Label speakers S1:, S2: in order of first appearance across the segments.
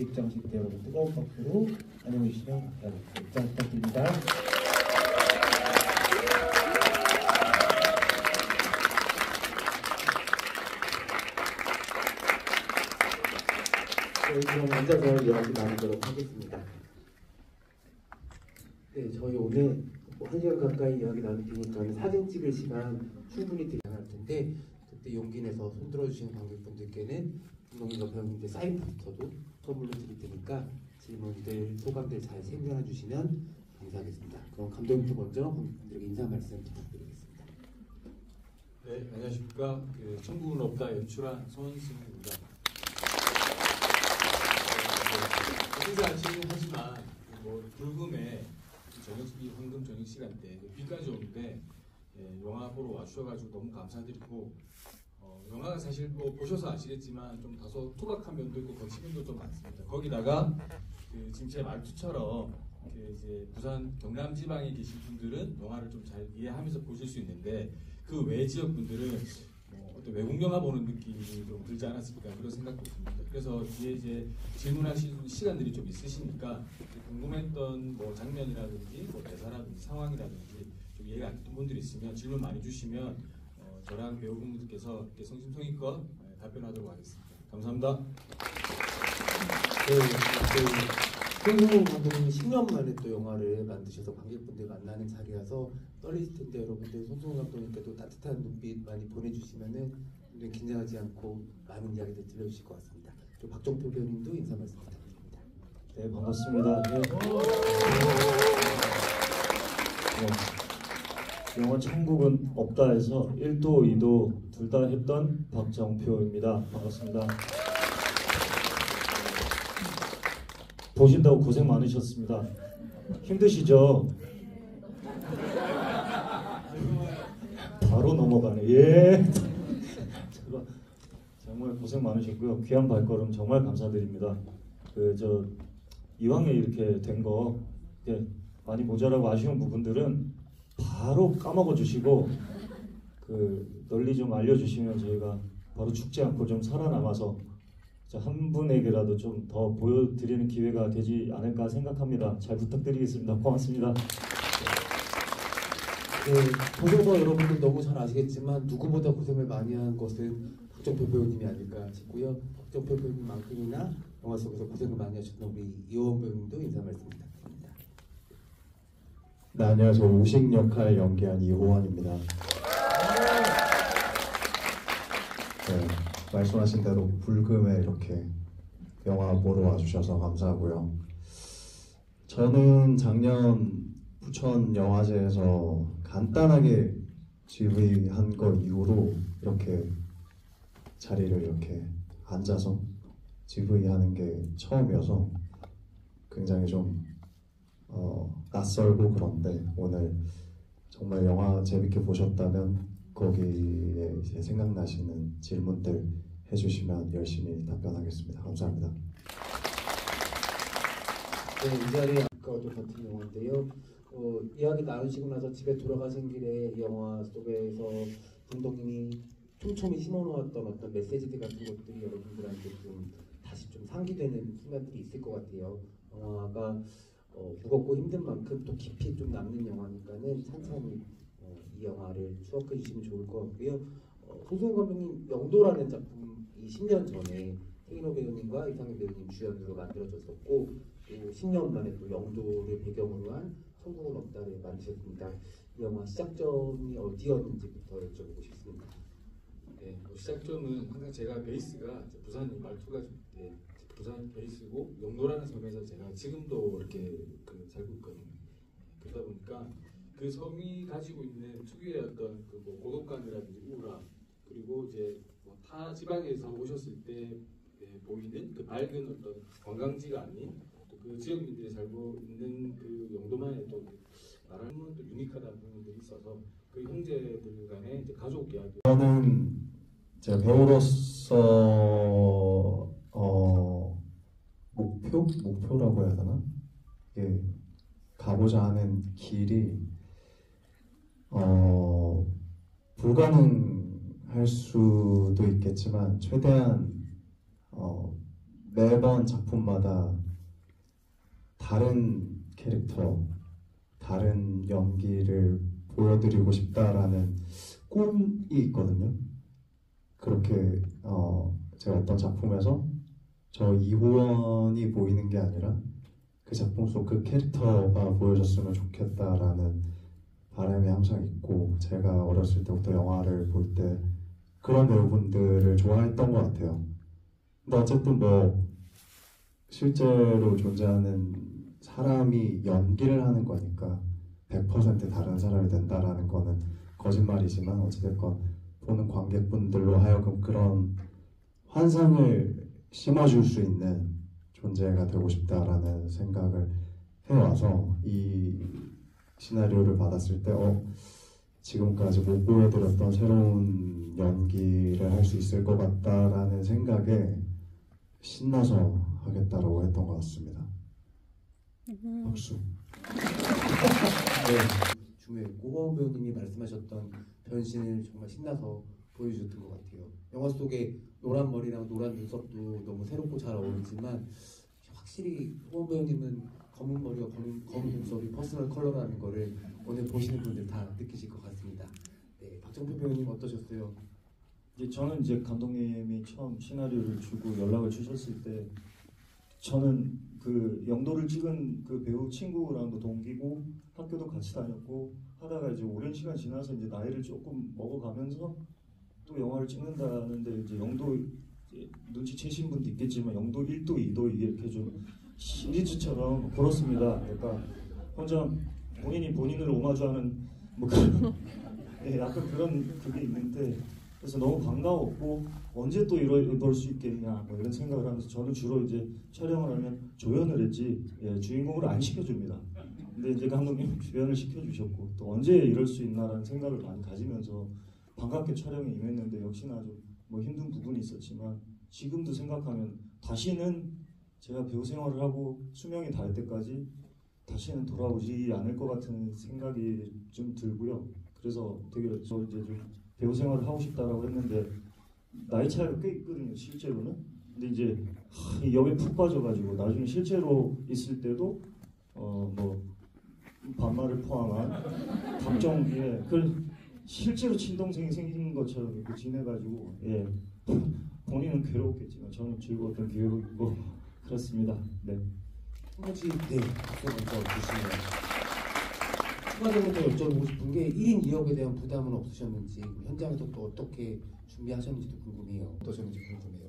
S1: 입장식 때 여러분 뜨거운 박수로 환영해 주시면 감사하겠습니다. 입장 부탁드립니다.
S2: 네, 그럼 앉아서 이야기 나누도록 하겠습니다. 네, 저희 오늘 1시간 가까이 이야기 나눌 테니까 사진 찍을 시간 충분히 드려야 할 텐데, 그때 용기 내서 손들어 주신 관객분들께는 감독님과 배우님들 사인 포스터도 선물로 드릴 테니까 질문들, 소감들 잘 생각해 주시면 감사하겠습니다. 그럼 감독님도 먼저 관객분들에게 인사 말씀 부탁드리겠습니다.
S3: 네, 안녕하십니까. 천국은 없다 연출한 손승우입니다. 인사하시긴 하지만 불금에 이 황금 저녁 시간대 비까지 오는데 영화 보러 와주셔가지고 너무 감사드리고, 영화가 사실 보셔서 아시겠지만 좀 다소 투박한 면도 있고 거친 면도 좀 많습니다. 거기다가 지금 제 말투처럼 이제 부산 경남 지방에 계신 분들은 영화를 좀 잘 이해하면서 보실 수 있는데, 그 외 지역 분들은 어떤 외국 영화 보는 느낌이 좀 들지 않았을까 그런 생각도 듭니다. 그래서 뒤에 이제 질문하실 시간들이 좀 있으시니까 궁금했던 장면이라든지 대사라든지 상황이라든지 좀 이해가 안 됐던 분들이 있으면 질문 많이 주시면 저랑 배우분들께서 이렇게 성심성의껏 답변하도록 하겠습니다. 감사합니다.
S2: 손승우 감독님이 10년 만에 또 영화를 만드셔서 관객분들 만나는 자리라서 떨리실 텐데, 여러분들 손승우 감독님께도 따뜻한 눈빛 많이 보내주시면은 긴장하지 않고 많은 이야기들 들려주실 것 같습니다. 또 박정표 배우님도 인사 말씀 부탁드립니다.
S1: 네, 반갑습니다. 영화 천국은 없다에서 1도, 2도 둘 다 했던 박정표입니다. 반갑습니다. 보신다고 고생 많으셨습니다. 힘드시죠? 바로 넘어가네. 예. 정말 고생 많으셨고요. 귀한 발걸음 정말 감사드립니다. 이왕에 이렇게 된 거 많이 모자라고 아쉬운 부분들은 바로 까먹어 주시고 널리 좀 알려주시면 저희가 바로 죽지 않고 좀 살아남아서 한 분에게라도 좀 더 보여드리는 기회가 되지 않을까 생각합니다. 잘 부탁드리겠습니다. 고맙습니다.
S2: 네, 보셔서 여러분들 너무 잘 아시겠지만 누구보다 고생을 많이 한 것은 박정표 배우님이 아닐까 싶고요. 박정표 배우님만큼이나 영화 속에서 고생을 많이 하셨던 우리 이호원 배우님도 인사 말씀 부탁드립니다.
S4: 네, 안녕하세요. 우식 역할 연기한 이호원입니다. 네, 말씀하신 대로 불금에 이렇게 영화 보러 와주셔서 감사하고요. 저는 작년 부천 영화제에서 간단하게 GV한 거 이후로 이렇게 자리를 이렇게 앉아서 GV하는 게 처음이어서 굉장히 좀 낯설고 그런데, 오늘 정말 영화 재밌게 보셨다면 거기에 이제 생각나시는 질문들 해주시면 열심히 답변하겠습니다. 감사합니다.
S2: 네, 이 자리에 아까도 같은 영화인데요. 이야기 나누시고 나서 집에 돌아가신 길에 이 영화 속에서 감독님이 촘촘히 심어놓았던 어떤 메시지들 같은 것들이 여러분들한테 좀 다시 좀 상기되는 순간들이 있을 것 같아요. 영화가 무겁고 힘든 만큼 또 깊이 좀 남는 영화니까는 찬찬히 이 영화를 추억해 주시면 좋을 것 같고요. 손승우 감독님 영도라는 작품이 10년 전에 태인호 배우님과 이상현 배우님 주연으로 만들어졌었고, 또 10년 만에 또 영도를 배경으로 한 천국은 없다를 만드셨습니다. 이 영화 시작점이 어디였는지부터 여쭤보고 싶습니다.
S3: 네, 시작점은 항상 제가 베이스가 부산 말투가 부산 베이스고, 영도라는 섬에서 제가 지금도 이렇게 살고 있거든요. 그러다 보니까 그 섬이 가지고 있는 특유의 어떤 고독감이라든지 우울함, 그리고 이제 타 지방에서 오셨을 때 보이는 그 밝은 어떤 관광지가 아닌 또 그 지역민들이 살고 있는 그 영도만의 또 나라는 또 유니크하다는 부분들이 있어서 그 형제들 간의 이제 가족 이야기.
S4: 저는 제가 배우로서 목표라고 해야 되나? 이게 가고자 하는 길이 불가능할 수도 있겠지만 최대한 매번 작품마다 다른 캐릭터, 다른 연기를 보여드리고 싶다라는 꿈이 있거든요. 그렇게 제가 어떤 작품에서 저 이호원이 보이는 게 아니라 그 작품 속 그 캐릭터가 보여줬으면 좋겠다라는 바람이 항상 있고, 제가 어렸을 때부터 영화를 볼 때 그런 배우분들을 좋아했던 것 같아요. 근데 어쨌든 뭐 실제로 존재하는 사람이 연기를 하는 거니까 100% 다른 사람이 된다라는 거는 거짓말이지만, 어찌됐건 보는 관객분들로 하여금 그런 환상을 심어줄 수 있는 존재가 되고 싶다라는 생각을 해와서 이 시나리오를 받았을 때 지금까지 못 보여드렸던 새로운 연기를 할 수 있을 것 같다라는 생각에 신나서 하겠다라고 했던 것 같습니다. 박수.
S2: 네, 중요했고 호원 배우님이 말씀하셨던 변신을 정말 신나서 보여주셨던 것 같아요. 영화 속에 노란 머리랑 노란 눈썹도 너무 새롭고 잘 어울리지만 확실히 호원 배우님은 검은 머리와 검은 눈썹이 퍼스널 컬러라는 거를 오늘 보시는 분들 다 느끼실 것 같습니다. 네, 박정표 배우님 어떠셨어요?
S1: 저는 이제 감독님이 처음 시나리오를 주고 연락을 주셨을 때, 저는 그 영도를 찍은 그 배우 친구랑도 동기고 학교도 같이 다녔고 하다가 이제 오랜 시간 지나서 이제 나이를 조금 먹어가면서 또 영화를 찍는다는데, 이제 영도 이제 눈치채신 분도 있겠지만 영도 1도 2도 이렇게 좀 시리즈처럼 그렇습니다. 그러니까 혼자 본인이 본인을 오마주하는 뭐 그런 약간 그런 그게 있는데, 그래서 너무 반가웠고 언제 또 이럴 수 있겠냐 뭐 이런 생각을 하면서, 저는 주로 이제 촬영을 하면 조연을 했지 주인공을 안 시켜줍니다. 근데 이제 감독님 주연을 시켜주셨고, 또 언제 이럴 수 있나라는 생각을 많이 가지면서 반갑게 촬영에 임했는데, 역시나 좀 뭐 힘든 부분이 있었지만 지금도 생각하면 다시는 제가 배우 생활을 하고 수명이 닿을 때까지 다시는 돌아오지 않을 것 같은 생각이 좀 들고요. 그래서 되게 저 이제 좀 배우 생활을 하고 싶다라고 했는데, 나이 차이가 꽤 있거든요, 실제로는. 근데 이제 이 역에 푹 빠져가지고 나중에 실제로 있을 때도 뭐 반말을 포함한 각종 그 실제로 친동생이 생긴 것처럼 이렇게 지내가지고 본인은 괴로웠겠지만 저는 즐거웠던 기억이고 그렇습니다. 네.
S2: 한 가지 박수 먼저 주시면 추가적으로 여쭤보고 싶은 게 1인 2역에 대한 부담은 없으셨는지, 현장에서 또 어떻게 준비하셨는지도 궁금해요. 어떠셨는지 궁금해요.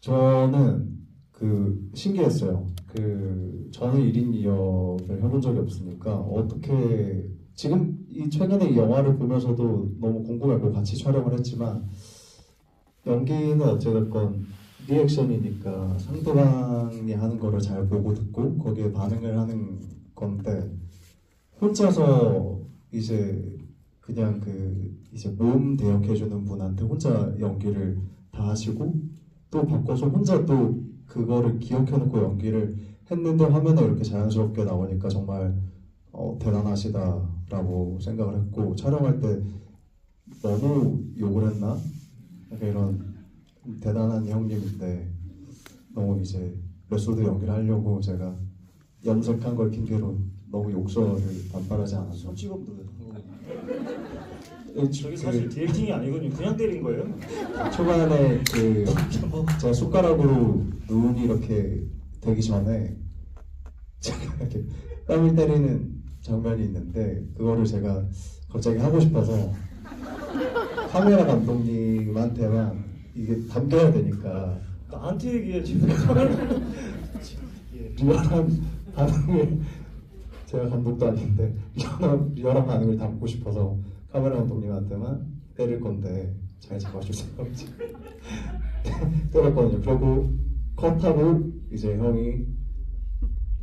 S4: 저는 신기했어요. 저는 1인 2역을 해본 적이 없으니까 어떻게, 지금 최근에 이 영화를 보면서도 너무 궁금했고 같이 촬영을 했지만, 연기는 어찌됐건 리액션이니까 상대방이 하는 거를 잘 보고 듣고 거기에 반응을 하는 건데, 혼자서 이제 그냥 이제 몸 대역해주는 분한테 혼자 연기를 다 하시고, 또 바꿔서 혼자 또 그거를 기억해놓고 연기를 했는데 화면에 이렇게 자연스럽게 나오니까 정말 대단하시다라고 생각을 했고, 촬영할 때 너무 욕을 했나? 약간 이런, 대단한 형님인데 너무 이제 메소드 연기를 하려고 제가 염색한 걸 핑계로 너무 욕설을 반발하지 않아서
S1: 손찌검도 저게 사실 디렉팅이 아니거든요. 그냥 때린 거예요.
S4: 초반에 제가 숟가락으로 눈이 이렇게 되기 전에 제가 이렇게 뺨을 때리는 장면이 있는데, 그거를 제가 갑자기 하고 싶어서 카메라 감독님한테만 이게 담겨야 되니까
S1: 나한테 얘기해 지금.
S4: 리얼한 반응을, 제가 감독도 아닌데 리얼한 반응을 담고 싶어서 카메라 감독님한테만 때릴 건데 잘 잡아주세요. 때렸거든요. 그리고 컷하고 이제 형이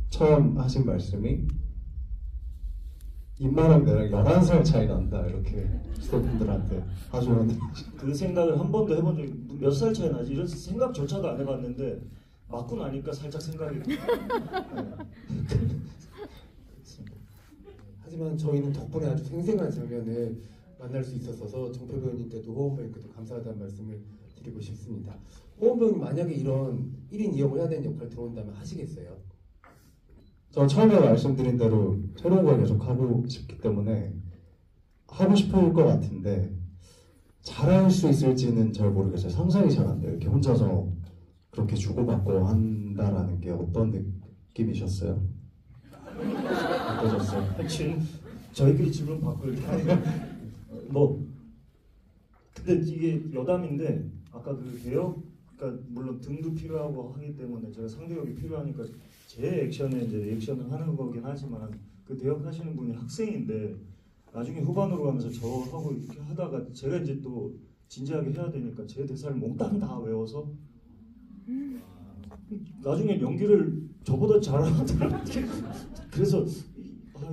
S4: 처음 하신 말씀이, 입만하면 내랑 11살 차이 난다, 이렇게 스태프분들한테 하소연을.
S1: 그 생각을 한 번도 해본 적이, 몇 살 차이 나지 이런 생각조차도 안 해봤는데 맞고 나니까 살짝 생각이
S2: 하지만 저희는 덕분에 아주 생생한 장면을 만날 수 있었어서 정표 배우님께도 호원 배우님께도 감사하다는 말씀을 드리고 싶습니다. 호원 배우님 만약에 이런 1인 2역을 해야 되는 역할 들어온다면 하시겠어요?
S4: 저 처음에 말씀드린 대로 새로운 걸 계속 하고 싶기 때문에 하고 싶을 것 같은데 잘할 수 있을지는 잘 모르겠어요. 상상이 잘 안 돼요. 이렇게 혼자서 그렇게 주고받고 한다라는 게 어떤 느낌이셨어요? 어떠셨어요?
S1: 지금 저희끼리 질문 바꿀 뭐 근데 이게 여담인데 아까 그 개혁 그러니까 물론 등도 필요하고 하기 때문에 제가 상대역이 필요하니까 제 액션에 이제 리액션을 하는 거긴 하지만 그 대역 하시는 분이 학생인데 나중에 후반으로 가면서 저하고 이렇게 하다가 제가 이제 또 진지하게 해야 되니까 제 대사를 몽땅 다 외워서 나중에 연기를 저보다 잘하더라고요. 그래서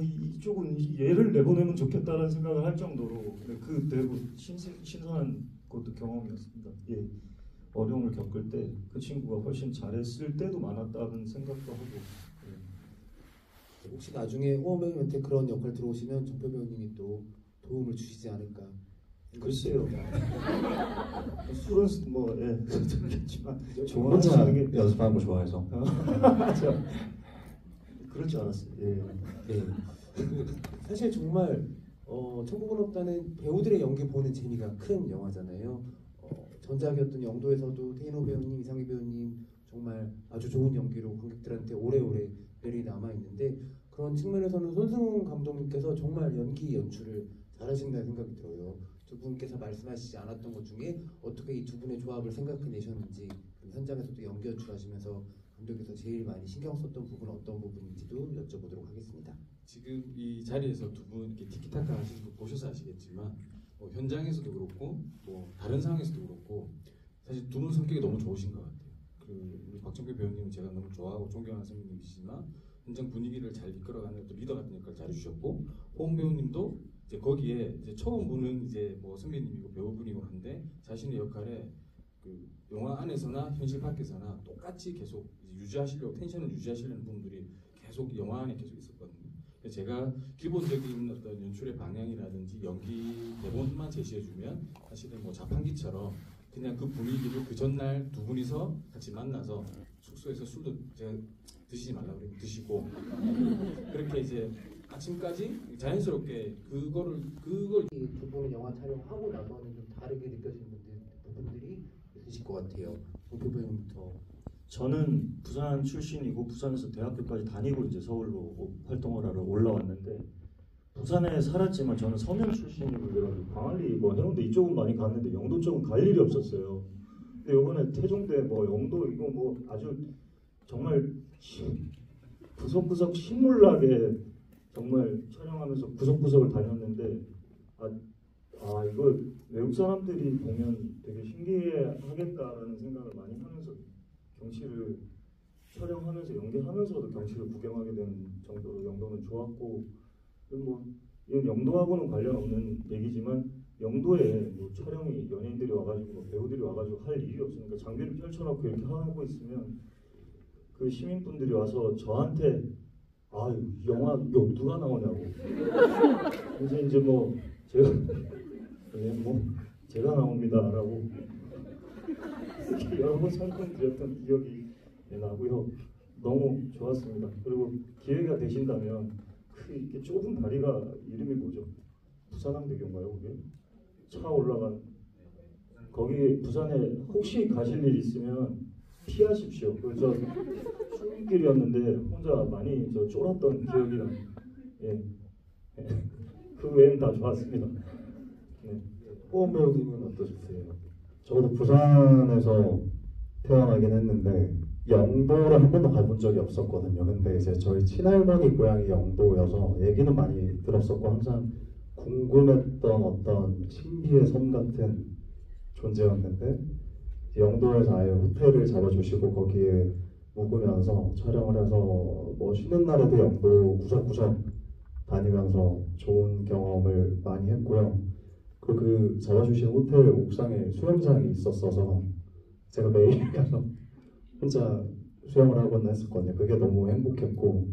S1: 이쪽은 얘를 내보내면 좋겠다라는 생각을 할 정도로 그 되고 신선한 것도 경험이었습니다. 예, 어려움을 겪을 때 그 친구가 훨씬 잘했을 때도 많았다는 생각도 하고. 예.
S2: 혹시 나중에 호원 배우님한테 그런 역할 들어오시면 정표 배우님이 또 도움을 주시지 않을까?
S1: 글쎄요. 술은 뭐 예, 그렇겠지만
S4: 혼자
S1: 좋아하시는 게
S4: 연습하는 거 좋아해서
S1: 그럴 줄 알았어요. 예.
S2: 네. 사실 정말 천국은 없다는 배우들의 연기 보는 재미가 큰 영화잖아요. 전작이었던 영도에서도 태인호 배우님, 이상희 배우님 정말 아주 좋은 연기로 관객들한테 오래오래 매력이 남아 있는데 그런 측면에서는 손승훈 감독님께서 정말 연기 연출을 잘하신다는 생각이 들어요. 두 분께서 말씀하시지 않았던 것 중에 어떻게 이 두 분의 조합을 생각해내셨는지 현장에서도 연기 연출하시면서 감독께서 제일 많이 신경 썼던 부분 어떤 부분인지도 여쭤보도록 하겠습니다.
S3: 지금 이 자리에서 두 분 이렇게 티키타카 하시는 거 보셔서 아시겠지만 뭐 현장에서도 그렇고 뭐 다른 상황에서도 그렇고 사실 두 분 성격이 너무 좋으신 것 같아요. 우리 박정표 배우님은 제가 너무 좋아하고 존경하는 선배님이시지만 현장 분위기를 잘 이끌어가는 어떤 리더 같은 역할을 잘해주셨고 호응 배우님도 이제 거기에 이제 처음 보는 이제 뭐 선배님이고 배우분이고 한데 자신의 역할에 그 영화 안에서나 현실 밖에서나 똑같이 계속 유지하시려고 텐션을 유지하시려는 분들이 계속 영화 안에 계속 있었거든요. 그래서 제가 기본적인 어떤 연출의 방향이라든지 연기 대본만 제시해주면 사실은 뭐 자판기처럼 그냥 그 분위기를 그 전날 두 분이서 같이 만나서 숙소에서 술도 제가 드시지 말라고 그러면 드시고 그렇게 이제 아침까지 자연스럽게 그걸
S2: 이 두 분의 영화 촬영하고 나서는 좀 다르게 느껴지는 부분들이 있으실 것 같아요. 정표 배우님부터.
S1: 저는 부산 출신이고 부산에서 대학교까지 다니고 이제 서울로 활동을 하러 올라왔는데 부산에 살았지만 저는 서면 출신이고 그래가지고 광안리 뭐 해운대 이쪽은 많이 갔는데 영도 쪽은 갈 일이 없었어요. 근데 이번에 태종대 뭐 영도 이거 뭐 아주 정말 구석구석 신물나게 정말 촬영하면서 구석구석을 다녔는데 이거 외국 사람들이 보면 되게 신기해하겠다라는 생각을 많이 하면서 경치를 촬영하면서 연기하면서도 경치를 구경하게 되는 정도로 영도는 좋았고 뭐 이건 영도하고는 관련 없는 얘기지만 영도에 뭐 촬영이 연예인들이 와가지고 뭐 배우들이 와가지고 할 일이 없으니까 장비를 펼쳐놓고 이렇게 하고 있으면 그 시민분들이 와서 저한테 이 영화 누가 나오냐고 이제 뭐 제가 나옵니다라고 이렇게 여러 번 설명드렸던 기억이 나고요. 너무 좋았습니다. 그리고 기회가 되신다면 이렇게 좁은 다리가 이름이 뭐죠? 부산항대교인가요? 그게 차 올라간 거기 부산에 혹시 가실 일 있으면 피하십시오. 저 출근길이었는데 혼자 많이 쫄았던 기억이 나요. 예. 그 외엔 다 좋았습니다. 네.
S2: 호원 배우님은 어떠셨어요?
S4: 저도 부산에서 태어나긴 했는데 영도를 한 번도 가본 적이 없었거든요. 근데 이제 저희 친할머니 고향이 영도여서 얘기는 많이 들었었고 항상 궁금했던 어떤 신비의 섬 같은 존재였는데 영도에서 아예 호텔을 잡아주시고 거기에 묵으면서 촬영을 해서 뭐 쉬는 날에도 영도 구석구석 다니면서 좋은 경험을 많이 했고요. 그리고 그 잡아주신 호텔 옥상에 수영장이 있었어서 제가 매일 가서 혼자 수영을 하거나 했었거든요. 그게 너무 행복했고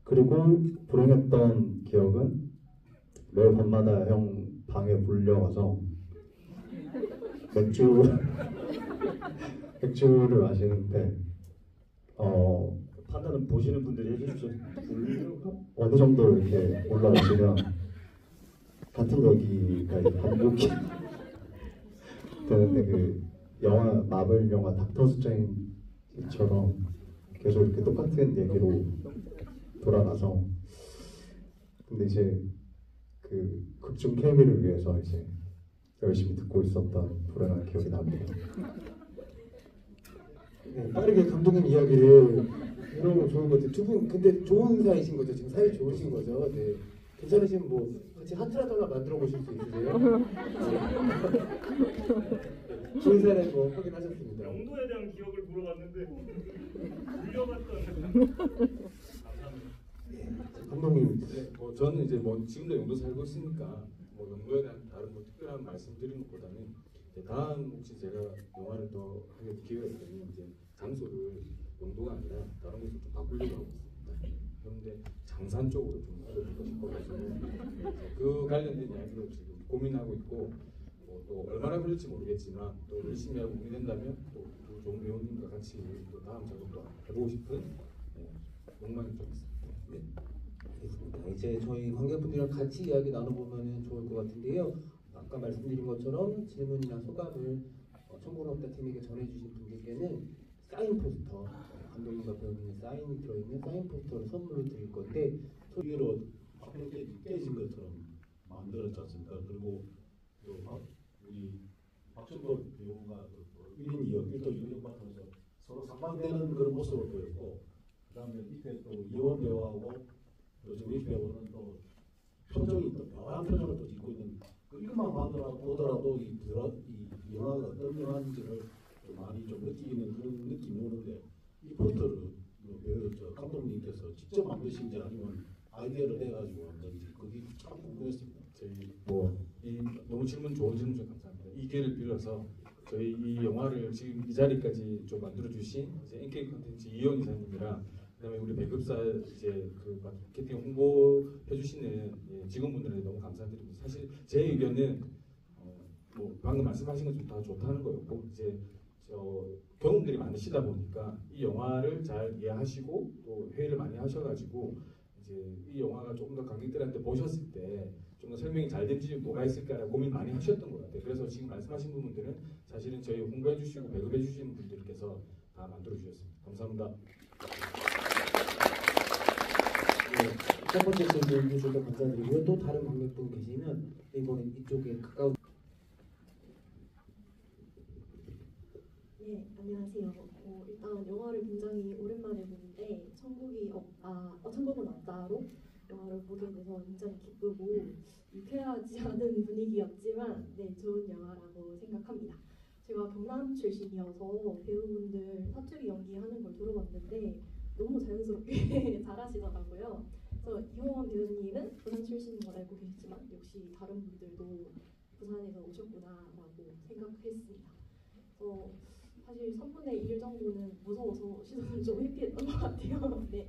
S4: 그리고 불행했던 기억은 매일 밤마다 형 방에 몰려가서 맥주를 마시는데
S1: 판단은 보시는 분들이 해주십시오.
S4: 어느 정도 이렇게 올라오시면 같은 얘기가 이제 반복이 되는데 그 영화 마블 영화 닥터 스트레인지처럼 계속 이렇게 똑같은 얘기로 돌아가서 근데 이제 그 극중 케미를 위해서 이제 열심히 듣고 있었던 불행한 기억이 납니다.
S2: 네, 빠르게 감독님 이야기를 이런 거 좋은 것 같아요. 두 분 근데 좋은 사이신 거죠? 지금 사이 좋으신 거죠? 네. 괜찮으시면 뭐 같이 하트라도 하나 만들어 보실 수 있으세요? 좋은 사이라는 거 확인하셨습니다.
S1: 영도에 대한 기억을 물어봤는데 물려봤던.
S2: 감독님
S3: 네, 뭐 저는 이제 뭐 지금도 영도 살고 있으니까 뭐 영도에 대한 다른 뭐 특별한 말씀 드리는 것보다는 이제 다음 혹시 제가 영화를 더 하게 기회가 있다면 이제 장소를 영도가 아니라 다른 곳으로 좀 바꾸려고 하고 있습니다. 그런데 장산 쪽으로 좀 옮겨보고 싶어가지고 그 관련된 이야기로 지금 고민하고 있고 또 얼마나 걸릴지 모르겠지만 또 열심히 하고 오게 된다면 또 그 좋은 배우님과 같이 또 다음 작업도 해보고 싶은 욕망이 좀 있습니다. 네.
S2: 알겠습니다. 이제 저희 관객분들이랑 같이 이야기 나눠보면 좋을 것 같은데요. 아까 말씀드린 것처럼 질문이나 소감을 청구노업다 팀에게 전해주신 분들께는 사인 포스터, 감독님과 배우님의 사인이 들어있는 사인 포스터를 선물로 드릴 건데
S5: 소리로 깨진 것처럼 만들었지 않습니까? 그리고 또 우리 박준걸 배우가 1인 2역, 1도 2역 맡아서 서로 상반되는 그런 모습을 보였고 그다음에 밑에 또 이원 배우하고 또 정민 배우는 또 표정이 또 묘한 표정을 또 짓고 있는 이것만 보더라도 이 영화가 어떤 영화인지를 좀 많이 좀 느끼는 그런 느낌이 오는데 이 포스터를 저 감독님께서 직접 만드신지 아니면 아이디어를 내가지고 만든지 그게 참 궁금했습니다.
S3: 저희 너무 좋은 질문 좀 감사합니다. 이 기회를 빌어서 저희 이 영화를 지금 이 자리까지 좀 만들어 주신 이제 NK 콘텐츠 이영 이사님이랑 그다음에 우리 배급사 이제 그 마케팅 홍보해 주시는 직원분들한테 너무 감사드립니다. 사실 제 의견은 뭐 방금 말씀하신 것 좀 다 좋다는 거였고 이제 경험들이 많으시다 보니까 이 영화를 잘 이해하시고 또 회의를 많이 하셔가지고 이제 이 영화가 조금 더 관객들한테 보셨을 때 좀 더 설명이 잘 된지 뭐가 있을까라고 고민 많이 하셨던 것 같아요. 그래서 지금 말씀하신 부분들은 사실은 저희 홍보해 주시고 배급해 주시는 분들께서 다 만들어 주셨습니다. 감사합니다.
S2: 네, 첫 번째 질문 주셔서 감사드리고요. 또 다른 관객분 계시면 이번에 이쪽에 가까운
S6: 네, 안녕하세요. 일단 영화를 굉장히 오랜만에 보는데 천국은 없다로 영화를 보게 돼서 굉장히 기쁘고 유쾌하지 않은 분위기였지만 네, 좋은 영화라고 생각합니다. 제가 경남 출신이어서 배우분들 사투리 연기하는 걸 들어봤는데 너무 자연스럽게 잘하시더라고요. 그래서 이호원 배우님은 부산 출신인 걸 알고 계셨지만 역시 다른 분들도 부산에서 오셨구나라고 생각했습니다. 사실 3분의 1 정도는 무서워서 시선을 좀 회피했던 것 같아요. 네.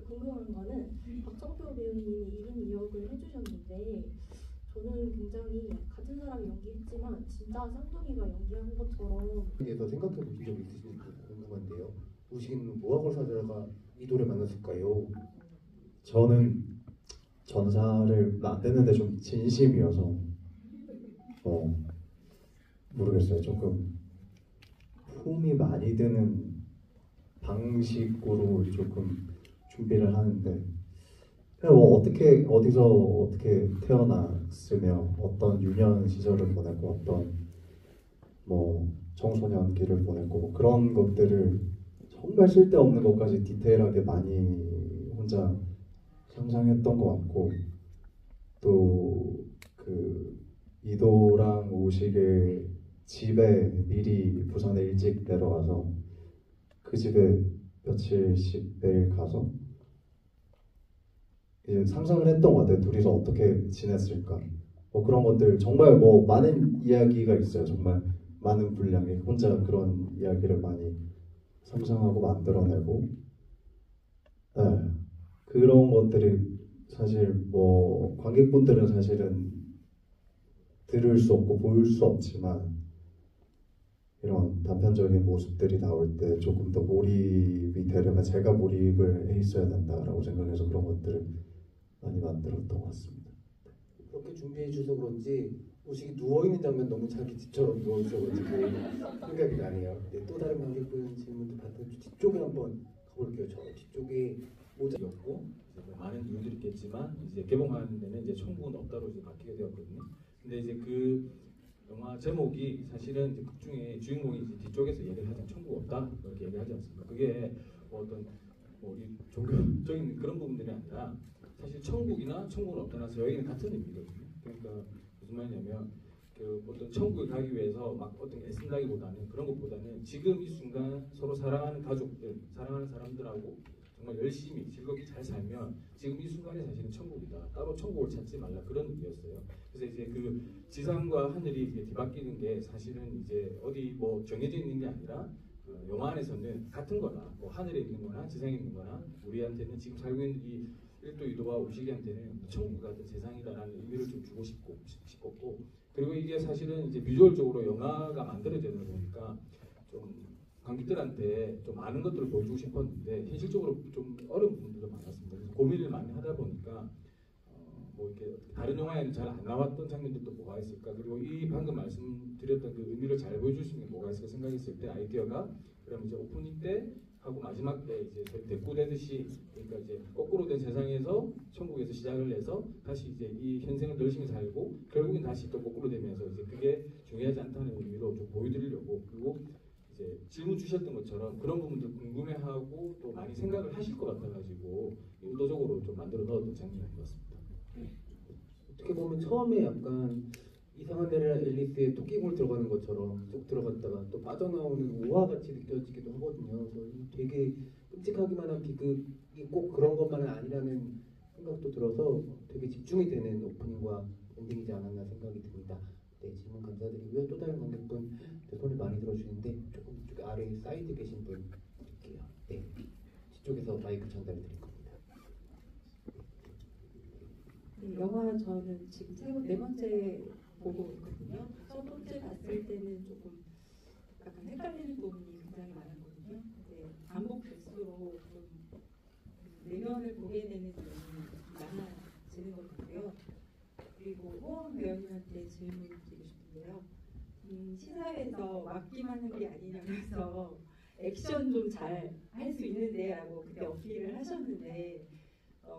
S6: 궁금한 거는 박정표 배우님이 1인 2역을 해주셨는데 저는 굉장히 같은 사람이 연기했지만 진짜 쌍둥이가 연기한 것처럼
S2: 에서 생각해 보신 적 있으신지 궁금한데요. 우식이는 뭐하고 살다가 이도를 만났을까요?
S4: 저는 전사를 만드는데 좀 진심이어서 모르겠어요. 조금 품이 많이 드는 방식으로 조금 준비를 하는데 뭐 어떻게 태어났으며 어떤 유년 시절을 보내고 어떤 뭐 청소년기를 보내고 뭐 그런 것들을 정말 쓸데없는 것까지 디테일하게 많이 혼자 상상했던 것 같고 또 그 이도랑 우식의 집에 미리 부산에 일찍 내려가서 그 집에 며칠씩 매일 가서 이제 상상을 했던 것 같아요. 둘이서 어떻게 지냈을까. 뭐 그런 것들 정말 뭐 많은 이야기가 있어요. 정말 많은 분량의 혼자 그런 이야기를 많이 상상하고 만들어내고 그런 것들이 사실 뭐 관객분들은 사실은 들을 수 없고 볼 수 없지만 이런 단편적인 모습들이 나올 때 조금 더 몰입이 되려면 제가 몰입을 해 있어야 된다라고 생각해서 그런 것들을 많이 만들었던 것 같습니다.
S2: 그렇게 준비해 주셔서 그런지 우식이 누워있는 장면 너무 자기 집처럼 누워있어가지고 생각이 나네요. 네, 또 다른 관객분 질문도 받은 뒤쪽에 한번 가볼게요. 저 뒤쪽에
S3: 였고 많은 이유들이 있겠지만 이제 개봉하는 데는 이제 청구는 없다로 이제 바뀌게 되었거든요. 근데 이제 그 영화 제목이 사실은 이제 극 중에 주인공이 이제 뒤쪽에서 얘기를 하자면 청구가 없다 이렇게 얘기하지 않습니까? 그게 뭐 어떤 이 종교적인 그런 부분들이 아니라 사실 천국이나 천국은 없다나서 여기는 같은 의미거든요. 그러니까 무슨 말이냐면 그 어떤 천국에 가기 위해서 막 어떤 애쓴다기보다는 그런 것보다는 지금 이 순간 서로 사랑하는 가족들, 사랑하는 사람들하고 정말 열심히 즐겁게 잘 살면 지금 이 순간이 사실은 천국이다. 따로 천국을 찾지 말라 그런 의미였어요. 그래서 이제 그 지상과 하늘이 이제 뒤바뀌는 게 사실은 이제 어디 뭐 정해져 있는 게 아니라 영화 안에서는 같은 거다. 뭐 하늘에 있는 거나 지상에 있는 거나 우리한테는 지금 살고 있는 이 1도 2도와 우식이한테는 천국 같은 세상이다라는 의미를 좀 주고 싶었고 그리고 이게 사실은 이제 비주얼적으로 영화가 만들어지다 보니까 좀 관객들한테 좀 많은 것들을 보여주고 싶었는데 현실적으로 좀 어려운 부분들도 많았습니다. 그래서 고민을 많이 하다 보니까 뭐 이렇게 다른 영화에는 잘 안 나왔던 장면들도 뭐가 있을까 그리고 이 방금 말씀드렸던 그 의미를 잘 보여줄 수 있는 게 뭐가 있을까 생각했을 때 아이디어가 그럼 이제 오프닝 때 하고 마지막 때 이제 대꾸되듯이 그러니까 이제 거꾸로 된 세상에서 천국에서 시작을 해서 다시 이제 이 현생을 열심히 살고 결국엔 다시 또 거꾸로 되면서 이제 그게 중요하지 않다는 의미로 좀 보여드리려고 그리고 이제 질문 주셨던 것처럼 그런 부분들 궁금해하고 또 많이 생각을 하실 것 같아가지고 의도적으로 좀 만들어 넣었던 장면인 것 같습니다.
S2: 어떻게 보면 처음에 약간 이상한 데라 앨리스의 토끼굴 들어가는 것처럼 쏙 들어갔다가 또 빠져나오는 우화같이 느껴지기도 하거든요. 그래서 되게 끔찍하기만 한 비극이 꼭 그런 것만은 아니라는 생각도 들어서 되게 집중이 되는 오프닝과 엔딩이지 않았나 생각이 듭니다. 네, 질문 감사드리고요. 또 다른 관객분 손을 많이 들어주시는데 조금 이쪽 아래 사이드 계신 분 드릴게요. 네, 뒤쪽에서 마이크 전달해 드릴 겁니다.
S7: 네, 영화 저는 지금 네 번째 보고 있거든요. 첫 번째 봤을 때는 조금 약간 헷갈리는 부분이 굉장히 많았거든요. 근데 반복될수록 좀 내면을 보게 되는 부분이 많아지는 것 같고요. 그리고 호원 배우님한테 질문 드리고 싶은데요. 시사에서 맡기만 한 게 아니냐면서 액션 좀 잘 할 수 있는데라고 그때 어필을 하셨는데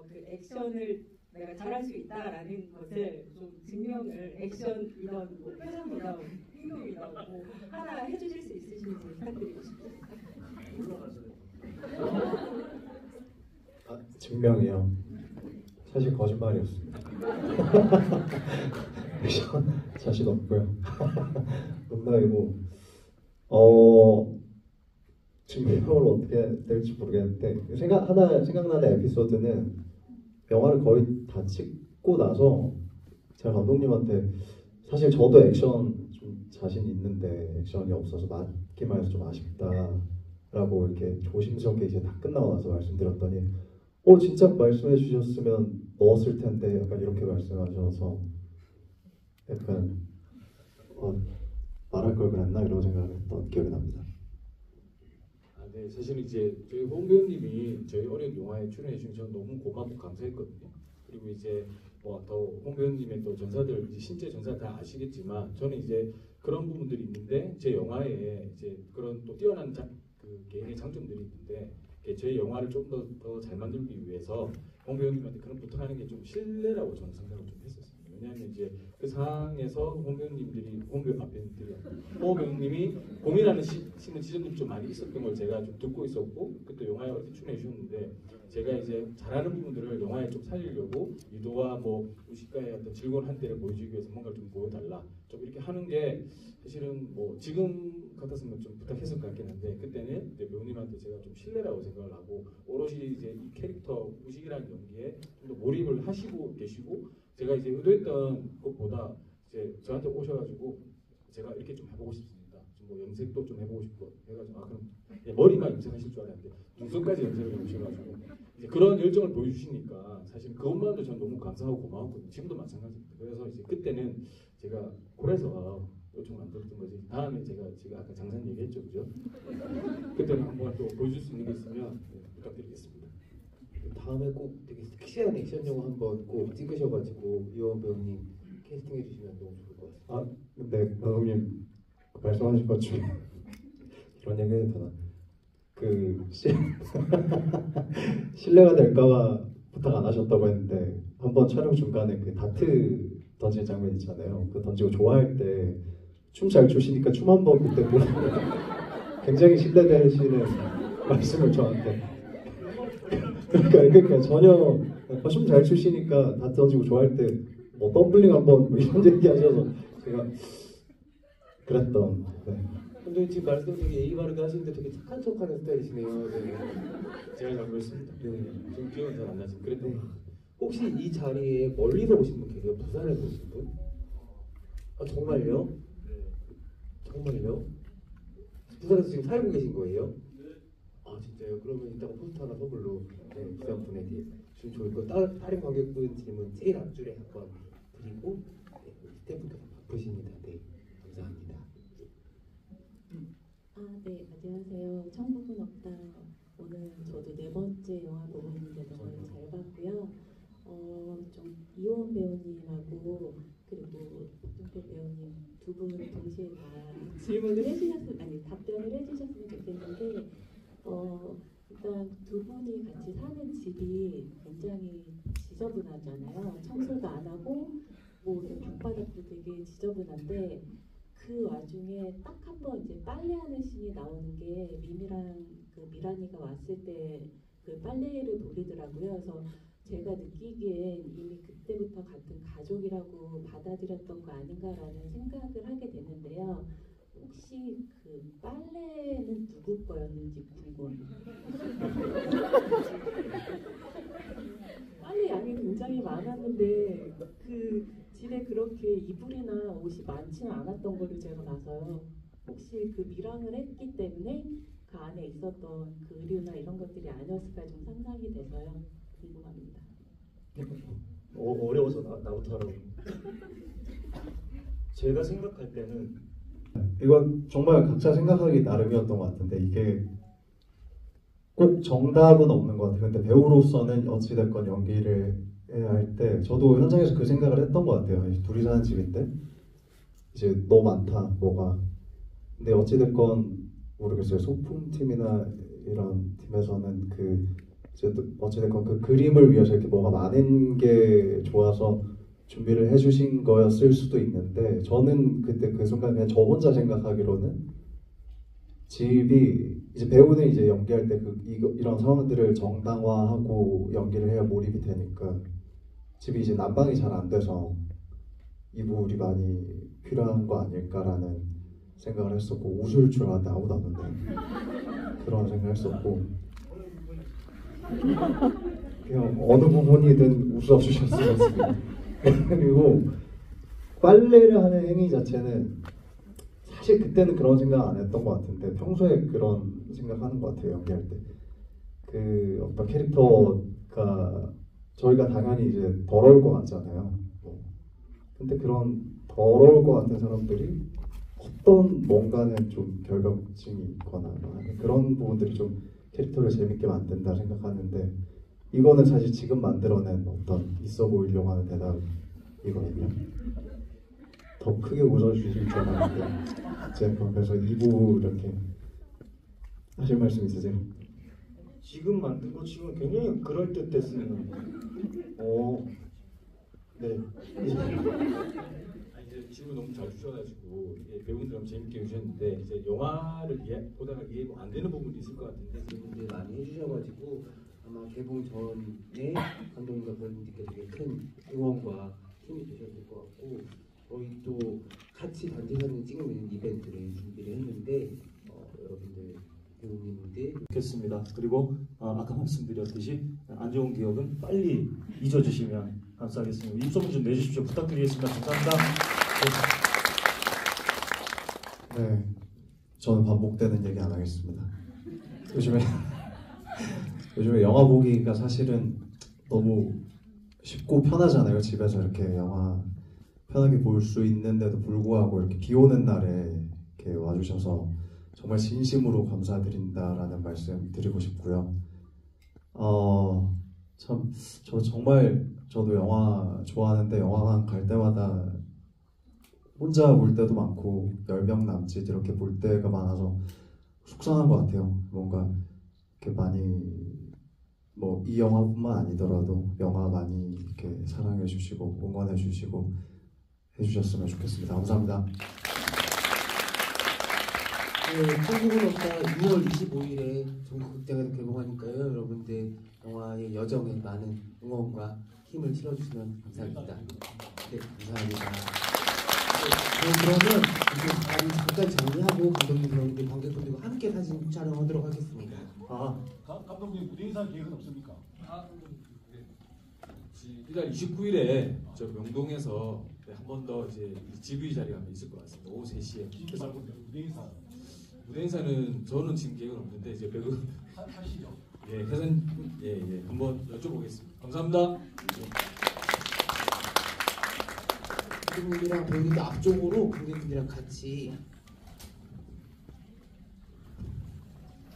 S7: 그 액션을 내가 잘할 수 있다라는 것을 좀 증명을 액션이던 뭐 표정이던 행동이던 뭐 하나 해주실 수 있으신지 부탁드리고 싶습니다.
S4: 증명이요. 사실 거짓말이었습니다. 자신 없고요. 농담이고 증명을 어떻게 될지 모르겠는데 하나 생각나는 에피소드는 영화를 거의 다 찍고 나서 제가 감독님한테 사실 저도 액션 좀 자신 있는데 액션이 없어서 맡기만 해서 좀 아쉽다라고 이렇게 조심스럽게 이제 다 끝나고 나서 말씀드렸더니 진짜 말씀해 주셨으면 넣었을 텐데 약간 이렇게 말씀하셔서 약간 말할 걸 그랬나 이런 생각을 했던 기억이 납니다.
S3: 네, 사실 이제 저희 홍 배우님이 저희 어려운 영화에 출연해 주신 저는 너무 고맙고 감사했거든요. 그리고 이제 뭐 더 홍 배우님의 또 전사들 이제 신체 전사 다 아시겠지만 저는 이제 그런 부분들이 있는데 제 영화에 이제 그런 또 뛰어난 그 개인의 장점들이 있는데 저희 영화를 좀 더 잘 만들기 위해서 홍 배우님한테 그런 부탁하는 게 좀 신뢰라고 저는 생각을 좀 했었습니다. 왜냐하면 이제 그 상황에서 홍 배우님이 고민하는 지점들이 좀 많이 있었던 걸 제가 좀 듣고 있었고 그때 영화에 어떻게 출연해 주셨는데 제가 이제 잘하는 부분들을 영화에 좀 살리려고 유도와 뭐 우식과의 어떤 즐거운 한때를 보여주기 위해서 뭔가 좀 보여달라 좀 이렇게 하는 게 사실은 뭐 지금 같았으면 좀 부탁했을 것 같긴 한데 그때는 이제 배우님한테 제가 좀 신뢰라고 생각을 하고 오롯이 이제 이 캐릭터 우식이라는 연기에 좀 더 몰입을 하시고 계시고 제가 이제 의도했던 것보다 이제 저한테 오셔가지고 제가 이렇게 좀 해보고 싶습니다. 뭐 염색도 좀 해보고 싶고 해가지고 그럼 머리만 염색하실 줄 알았는데 눈썹까지 염색을 해주셔가지고 이제 그런 열정을 보여주시니까 사실 그것만도 저는 너무 감사하고 고마웠거든요. 지금도 마찬가지입니다. 그래서 이제 그때는
S2: 제가 고래서가 요청을 안 들었던 거지. 다음에 제가 아까 장산 얘기했죠, 그죠? 그때는 한번 또 보여줄 수 있는 게 있으면 부탁드리겠습니다. 다음에 꼭 되게 섹시한 액션 영화 한번 꼭 찍으셔가지고 이원 배우님 캐스팅해 주시면 너무 좋을 것 같습니다.
S4: 아, 근데 감독님 말씀하신 것 중에 이런 얘기 해도 되나? 실례가 될까봐 부탁 안 하셨다고 했는데 한번 촬영 중간에 그 다트 던지는 장면 있잖아요. 그 던지고 좋아할 때 춤 잘 추시니까 춤 한 번 그때 보고 굉장히 신뢰되시는 말씀을 저한테 그러니까 전혀 춤 잘 추시니까 다트 던지고 좋아할 때 뭐 덤블링 한번 뭐 이런 얘기 하셔서 제가 그랬던. 네.
S2: 근데 지금 말씀 되게 예의 바르게 하시는데 되게 착한 척하는 스타일이시네요. 네.
S3: 제가 잘못했습니다.
S2: 네. 좀 기억이 잘 안 나시고 그래도 혹시 이 자리에 멀리서 오신 분 계세요? 부산에서 오신 분? 아 정말요? 정말요? 부산에서 지금 살고 계신 거예요? 아 진짜요? 그러면 이따가 포스터 하나 선물로 부산 분에게 주면 좋을 거. 다른 관객분 질문 제일 앞줄에 한번 드리고 스태프께서 바쁘십니다. 네, 감사합니다.
S8: 네, 안녕하세요. 천국은 없다. 오늘 저도 4번째 영화 보고 있는데 너무 잘 봤고요. 좀 이원 배우님하고 그리고 박준표 배우님 두 분을 동시에 다 질문을 해주셨으면 아니 답변을 해주셨으면 좋겠는데 일단 두 분이 같이 사는 집이 굉장히 지저분하잖아요. 청소도 안 하고 뭐 방바닥도 되게 지저분한데 그 와중에 딱 한 번 이제 빨래하는 씬이 나오는 게 미미랑 그 미란이가 왔을 때 그 빨래를 돌리더라고요. 그래서 제가 느끼기엔 이미 그때부터 같은 가족이라고 받아들였던 거 아닌가라는 생각을 하게 되는데요. 혹시 그 빨래는 누구 거였는지 궁금해요. 빨래 양이 굉장히 많았는데 그 집에 그렇게 이불이나 옷이 많지는 않았던 걸로 제가 봐서요. 혹시 그 밀항을 했기 때문에 그 안에 있었던 그 의류나 이런 것들이 아니었을까 좀 상상이 돼서요. 궁금합니다.
S1: 어려워서 나부터 하라고. 제가 생각할 때는
S4: 이건 정말 각자 생각하기 나름이었던 것 같은데 이게 꼭 정답은 없는 것 같아요. 근데 배우로서는 어찌됐건 연기를 해야 할 때 저도 현장에서 그 생각을 했던 것 같아요. 둘이 사는 집인데 이제 너무 많다 뭐가. 근데 어찌됐건 모르겠어요. 소품팀이나 이런 팀에서는 이제 어찌됐건 그 그림을 위해서 이렇게 뭐가 많은 게 좋아서 준비를 해주신 거였을 수도 있는데 저는 그때 그 순간 그냥 저 혼자 생각하기로는 집이 이제 배우는 이제 연기할 때 이런 상황들을 정당화하고 연기를 해야 몰입이 되니까 집이 이제 난방이 잘 안 돼서 이불이 많이 필요한 거 아닐까라는 생각을 했었고 웃을 줄 알았는데 아무도 안 웃네 그런 생각을 했었고 그냥 어느 부분이든 웃어주셨으면 좋겠어요. 그리고 빨래를 하는 행위 자체는 사실 그때는 그런 생각 안 했던 것 같은데 평소에 그런 생각하는 것 같아요. 연기할 때 그 어떤 캐릭터가 저희가 당연히 이제 더러울 것 같잖아요. 근데 그런 더러울 것 같은 사람들이 어떤 뭔가는 좀 결벽증이 있거나 그런 부분들이 좀 캐릭터를 재밌게 만든다 생각하는데 이거는 사실 지금 만들어낸 어떤 있어 보이려고 하는 대답이거든요. 더 크게 웃어주실 줄 알았는데 제가 그래서 2부 이렇게 하실 말씀 있으세요?
S1: 지금 만든 거 치고는 굉장히 그럴듯했습니다. 네.
S3: 이제 질문 너무 잘 주셔가지고 배우분들 너무 재밌게 해주셨는데 이제 영화를 보다가 이해가 안 되는 부분도 있을 것 같은데
S2: 질문들 많이 해주셔가지고 아마 개봉 전에 감독님과 배우님들께 되게 큰 응원과 힘이 되셨을 것 같고 저희 또 같이 단체 사진 찍는 이벤트를 준비를 했는데 여러분들 배우님들
S1: 좋겠습니다. 그리고 아까 말씀드렸듯이 안 좋은 기억은 빨리 잊어주시면 감사하겠습니다. 입소문 좀 내주십시오. 부탁드리겠습니다. 감사합니다.
S4: 네, 저는 반복되는 얘기 안 하겠습니다. 요즘에 영화 보기가 사실은 너무 쉽고 편하잖아요. 집에서 이렇게 영화 편하게 볼 수 있는데도 불구하고 이렇게 비 오는 날에 이렇게 와주셔서 정말 진심으로 감사드린다라는 말씀 드리고 싶고요. 참, 저도 영화 좋아하는데 영화관 갈 때마다 혼자 볼 때도 많고 10명 남짓 이렇게 볼 때가 많아서 속상한 것 같아요. 뭔가 이렇게 많이 뭐 이 영화뿐만 아니더라도 영화 많이 이렇게 사랑해 주시고 응원해 주시고 해주셨으면 좋겠습니다. 감사합니다.
S2: 네, 천국은 없다 6월 25일에 전국 극장에서 개봉하니까요. 여러분들 영화의 여정에 많은 응원과 힘을 실어주시면 감사합니다. 네, 감사합니다. 그러면 이제 잠깐 정리하고 감독님, 관객분들과 함께 사진 촬영하도록 하겠습니다.
S5: 감독님 무대 인사 계획은 없습니까?
S3: 이달 29일에 저 명동에서 한 번 더 이제 GV 자리가 한번 있을 것 같습니다. 오후 3시에.
S5: 진짜 말고 무대 인사
S3: 무대 인사는 저는 지금 계획은 없는데 이제 배우
S5: 하시죠.
S3: 예, 회선 한번 여쭤보겠습니다. 감사합니다.
S2: 배우분들이랑 배우분들 앞쪽으로 관객분들이랑 같이